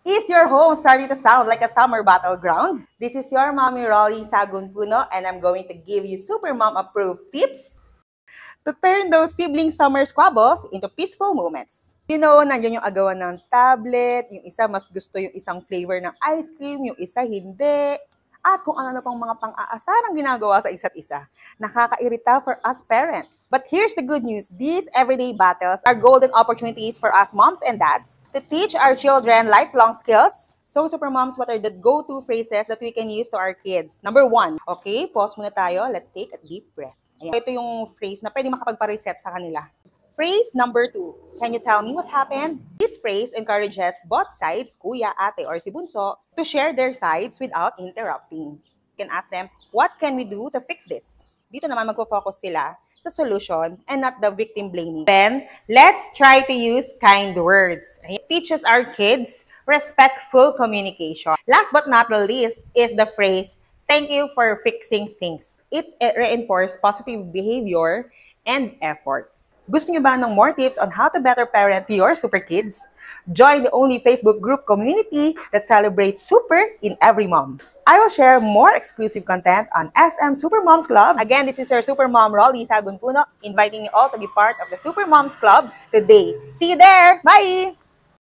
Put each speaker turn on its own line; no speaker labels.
Is your home starting to sound like a summer battleground? This is your mommy Rolly Sagunpuno, and I'm going to give you super mom approved tips to turn those sibling summer squabbles into peaceful moments. Nandiyan yung agawan ng tablet, yung isa mas gusto yung isang flavor ng ice cream, yung isa hindi, at kung ano na pang mga pang-aasarang ginagawa sa isa't isa. Nakakairita for us parents. But here's the good news. These everyday battles are golden opportunities for us moms and dads to teach our children lifelong skills. So, super moms, what are the go-to phrases that we can use to our kids? Number one, okay, pause muna tayo. Let's take a deep breath. Ayan. Ito yung phrase na pwede makapagpa-reset sa kanila. Phrase number 2, can you tell me what happened? This phrase encourages both sides, kuya, ate, or si bunso, to share their sides without interrupting. You can ask them, what can we do to fix this? Dito naman magfo-focus sila sa solution and not the victim blaming. Then, let's try to use kind words. It teaches our kids respectful communication. Last but not the least is the phrase, thank you for fixing things. It reinforces positive behavior and efforts. Gusto niyo ba ng more tips on how to better parent your super kids? Join the only Facebook group community that celebrates super in every mom. I will share more exclusive content on SM Super Moms Club. Again, this is your Super Mom Rolly Sagunpuno, inviting you all to be part of the Super Moms Club today. See you there! Bye!